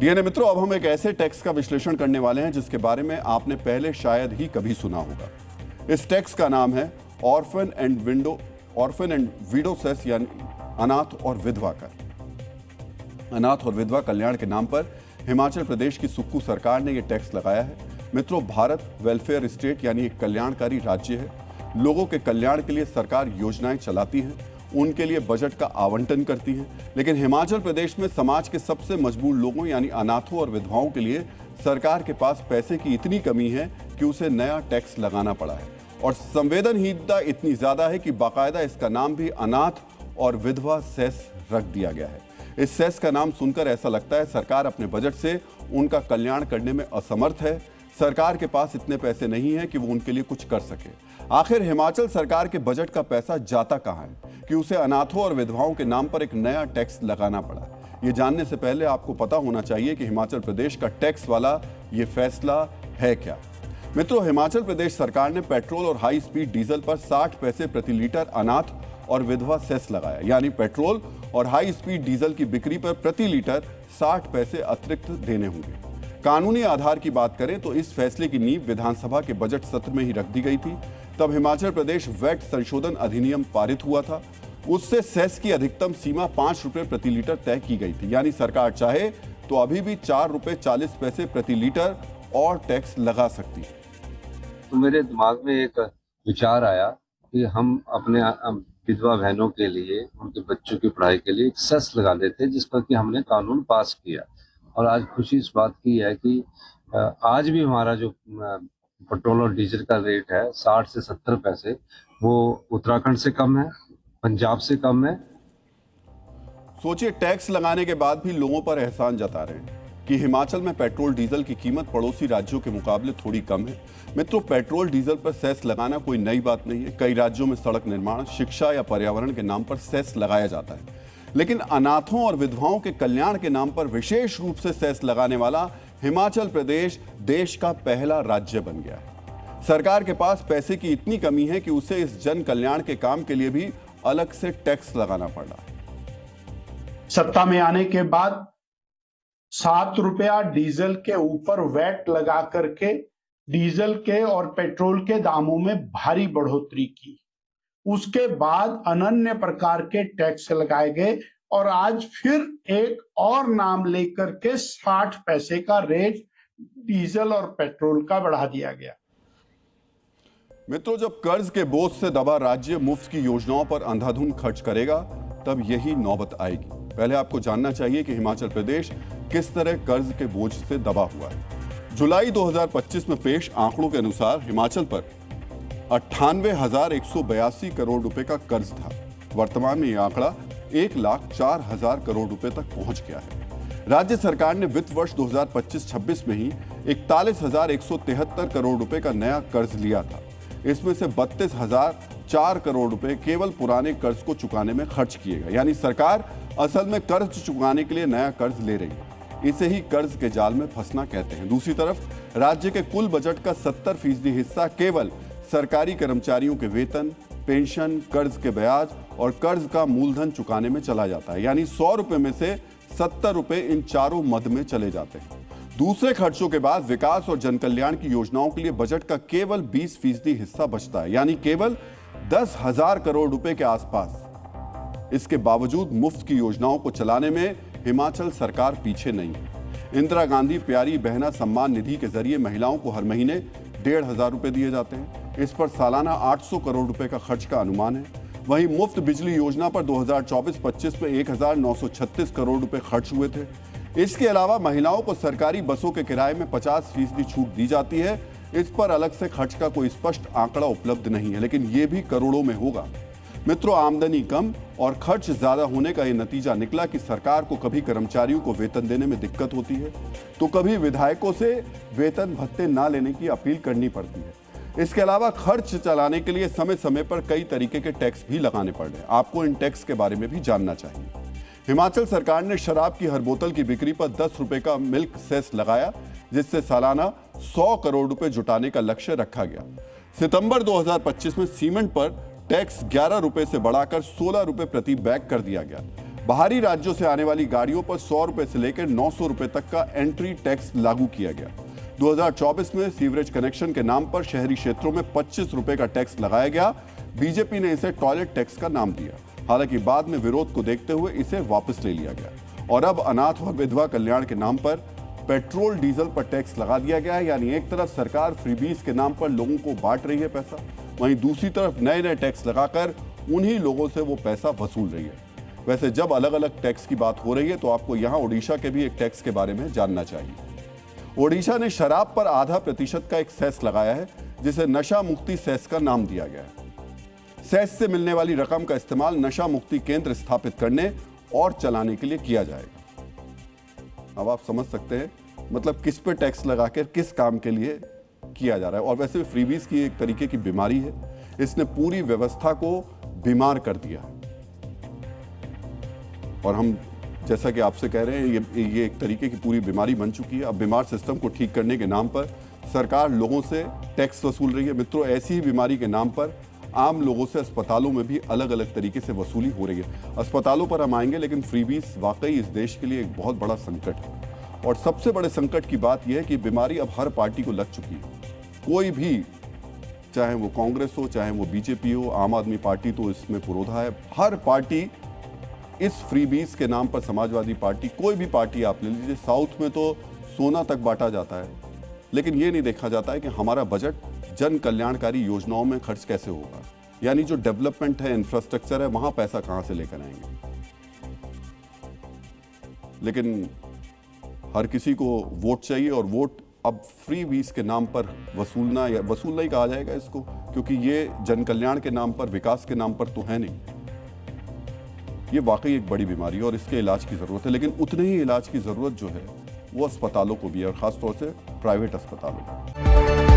DNA मित्रों, अब हम एक ऐसे टैक्स का विश्लेषण करने वाले हैं जिसके बारे में आपने पहले शायद ही कभी सुना होगा। इस टैक्स का नाम है ऑर्फन एंड विडो सेस, यानी अनाथ और विधवा कर। अनाथ और विधवा कल्याण के नाम पर हिमाचल प्रदेश की सुक्खू सरकार ने यह टैक्स लगाया है। मित्रों, भारत वेलफेयर स्टेट यानी एक कल्याणकारी राज्य है। लोगों के कल्याण के लिए सरकार योजनाएं चलाती है, उनके लिए बजट का आवंटन करती है। लेकिन हिमाचल प्रदेश में समाज के सबसे मजबूर लोगों यानी अनाथों और विधवाओं के लिए सरकार के पास पैसे की इतनी कमी है कि उसे नया टैक्स लगाना पड़ा है। और संवेदनहीनता इतनी ज्यादा है कि बाकायदा इसका नाम भी अनाथ और विधवा सेस रख दिया गया है। इस सेस का नाम सुनकर ऐसा लगता है सरकार अपने बजट से उनका कल्याण करने में असमर्थ है। सरकार के पास इतने पैसे नहीं है कि वो उनके लिए कुछ कर सके। आखिर हिमाचल सरकार के बजट का पैसा जाता कहां है कि उसे अनाथों और विधवाओं के नाम पर एक नया टैक्स लगाना पड़ा? ये जानने से पहले आपको पता होना चाहिए कि हिमाचल प्रदेश का टैक्स वाला ये फैसला है क्या। मित्रों, हिमाचल प्रदेश सरकार ने पेट्रोल और हाई स्पीड डीजल पर 60 पैसे प्रति लीटर अनाथ और विधवा सेस लगाया, यानी पेट्रोल और हाई स्पीड डीजल की बिक्री पर प्रति लीटर 60 पैसे अतिरिक्त देने होंगे। कानूनी आधार की बात करें तो इस फैसले की नींव विधानसभा के बजट सत्र में ही रख दी गई थी। तब हिमाचल प्रदेश वैट संशोधन अधिनियम पारित हुआ था। उससे सेस की अधिकतम सीमा 5 रुपए प्रति लीटर तय की गई थी, यानी सरकार चाहे तो अभी भी 4 रुपए 40 पैसे प्रति लीटर और टैक्स लगा सकती है। तो मेरे दिमाग में एक विचार आया कि हम अपने विधवा बहनों के लिए, उनके बच्चों की पढ़ाई के लिए एक सेस लगा देते हैं, जिस पर कि हमने कानून पास किया। और आज खुशी इस बात की है कि आज भी हमारा जो पेट्रोल और डीजल का रेट है 60 से 70 पैसे, वो उत्तराखंड से कम है, पंजाब से कम है। सोचिए, टैक्स लगाने के बाद भी लोगों पर एहसान जता रहे हैं कि हिमाचल में पेट्रोल डीजल की कीमत पड़ोसी राज्यों के मुकाबले थोड़ी कम है। मित्रों, पेट्रोल डीजल पर सेस लगाना कोई नई बात नहीं है। कई राज्यों में सड़क निर्माण, शिक्षा या पर्यावरण के नाम पर सेस लगाया जाता है। लेकिन अनाथों और विधवाओं के कल्याण के नाम पर विशेष रूप से सेस लगाने वाला हिमाचल प्रदेश देश का पहला राज्य बन गया है। सरकार के पास पैसे की इतनी कमी है कि उसे इस जन कल्याण के काम के लिए भी अलग से टैक्स लगाना पड़ रहा है। सत्ता में आने के बाद 7 रुपया डीजल के ऊपर वैट लगा करके डीजल के और पेट्रोल के दामों में भारी बढ़ोतरी की। उसके बाद अनन्य प्रकार के टैक्स लगाए गए और आज फिर एक और नाम लेकर के 60 पैसे का रेट डीजल और पेट्रोल का बढ़ा दिया गया। मित्रों, जब कर्ज के बोझ से दबा राज्य मुफ्त की योजनाओं पर अंधाधुंध खर्च करेगा, तब यही नौबत आएगी। पहले आपको जानना चाहिए कि हिमाचल प्रदेश किस तरह कर्ज के बोझ से दबा हुआ है। जुलाई 2025 में पेश आंकड़ों के अनुसार हिमाचल पर 98,182 करोड़ रुपए का कर्ज था। वर्तमान में यह आंकड़ा 1,04,000 करोड़ रुपए तक पहुंच गया है। राज्य सरकार ने वित्त वर्ष 2025-26 में ही 41,173 करोड़ रुपए का नया कर्ज लिया था। इसमें से 32,004 करोड़ रुपए केवल पुराने कर्ज को चुकाने में खर्च किए गए, यानी सरकार असल में कर्ज चुकाने के लिए नया कर्ज ले रही है। इसे ही कर्ज के जाल में फंसना कहते हैं। दूसरी तरफ राज्य के कुल बजट का 70% हिस्सा केवल सरकारी कर्मचारियों के वेतन, पेंशन, कर्ज के ब्याज और कर्ज का मूलधन चुकाने में चला जाता है, यानी 100 रुपए में से 70 रुपए इन चारों मद में चले जाते हैं। दूसरे खर्चों के बाद विकास और जनकल्याण की योजनाओं के लिए बजट का केवल 20% हिस्सा बचता है, यानी केवल 10,000 करोड़ रुपए के आसपास। इसके बावजूद मुफ्त की योजनाओं को चलाने में हिमाचल सरकार पीछे नहीं है। इंदिरा गांधी प्यारी बहना सम्मान निधि के जरिए महिलाओं को हर महीने 1,500 रुपए दिए जाते हैं। इस पर सालाना 800 करोड़ रुपए का खर्च का अनुमान है। वहीं मुफ्त बिजली योजना पर 2024-25 में 1,936 करोड़ रुपए खर्च हुए थे। इसके अलावा महिलाओं को सरकारी बसों के किराए में 50% छूट दी जाती है। इस पर अलग से खर्च का कोई स्पष्ट आंकड़ा उपलब्ध नहीं है, लेकिन यह भी करोड़ों में होगा। मित्रों, आमदनी कम और खर्च ज्यादा होने का यह नतीजा निकला कि सरकार को कभी कर्मचारियों को वेतन देने में दिक्कत होती है, तो कभी विधायकों से वेतन भत्ते ना लेने की अपील करनी पड़ती है। इसके अलावा खर्च चलाने के लिए समय समय पर कई तरीके के टैक्स भी लगाने पड़ रहे हैं। आपको इन टैक्स के बारे में भी जानना चाहिए। हिमाचल सरकार ने शराब की हर बोतल की बिक्री पर 10 रुपए का मिल्क सेस लगाया, जिससे सालाना 100 करोड़ रुपए जुटाने का लक्ष्य रखा गया। सितंबर 2025 में सीमेंट पर टैक्स 11 रुपए से बढ़ाकर 16 रुपए प्रति बैग कर दिया गया। बाहरी राज्यों से आने वाली गाड़ियों पर 100 रुपए से लेकर 900 रुपए तक का एंट्री टैक्स लागू किया गया। 2024 में सीवरेज कनेक्शन के नाम पर शहरी क्षेत्रों में 25 रुपए का टैक्स लगाया गया। बीजेपी ने इसे टॉयलेट टैक्स का नाम दिया। हालांकि बाद में विरोध को देखते हुए इसे वापस ले लिया गया और अब अनाथ और विधवा कल्याण के नाम पर पेट्रोल डीजल पर टैक्स लगा दिया गया है। यानी एक तरफ सरकार फ्रीबीज के नाम पर लोगों को बांट रही है पैसा, वहीं दूसरी तरफ नए नए टैक्स लगाकर उन्हीं लोगों से वो पैसा वसूल रही है। वैसे जब अलग अलग टैक्स की बात हो रही है तो आपको यहां ओडिशा के भी एक टैक्स के बारे में जानना चाहिए। ओडिशा ने शराब पर 0.5% का एक सेस लगाया है, जिसे नशा मुक्ति सेस का नाम दिया गया है। सेस से मिलने वाली रकम का इस्तेमाल नशा मुक्ति केंद्र स्थापित करने और चलाने के लिए किया जाएगा। अब आप समझ सकते हैं मतलब किस पे टैक्स लगाकर किस काम के लिए किया जा रहा है। और वैसे फ्रीबीज की एक तरीके की बीमारी है, इसने पूरी व्यवस्था को बीमार कर दिया। और हम जैसा कि आपसे कह रहे हैं ये एक तरीके की पूरी बीमारी बन चुकी है। अब बीमार सिस्टम को ठीक करने के नाम पर सरकार लोगों से टैक्स वसूल रही है। मित्रों, ऐसी ही बीमारी के नाम पर आम लोगों से अस्पतालों में भी अलग अलग तरीके से वसूली हो रही है। अस्पतालों पर हम आएंगे, लेकिन फ्रीबीज वाकई इस देश के लिए एक बहुत बड़ा संकट है। और सबसे बड़े संकट की बात यह है कि बीमारी अब हर पार्टी को लग चुकी है। कोई भी, चाहे वो कांग्रेस हो, चाहे वो बीजेपी हो, आम आदमी पार्टी तो इसमें पुरोधा है। हर पार्टी इस फ्रीबीज के नाम पर, समाजवादी पार्टी, कोई भी पार्टी आप ले लीजिए, साउथ में तो सोना तक बांटा जाता है, लेकिन ये नहीं देखा जाता है कि हमारा बजट जन कल्याणकारी योजनाओं में खर्च कैसे होगा। यानी जो डेवलपमेंट है, इंफ्रास्ट्रक्चर है, वहां पैसा कहां से लेकर आएंगे। लेकिन हर किसी को वोट चाहिए और वोट अब फ्रीबीज के नाम पर वसूलना, या वसूलना ही कहा जाएगा इसको, क्योंकि ये जन कल्याण के नाम पर, विकास के नाम पर तो है नहीं। ये वाकई एक बड़ी बीमारी है और इसके इलाज की जरूरत है। लेकिन उतने ही इलाज की जरूरत जो है वो अस्पतालों को भी है, और खासतौर से प्राइवेट अस्पतालों को।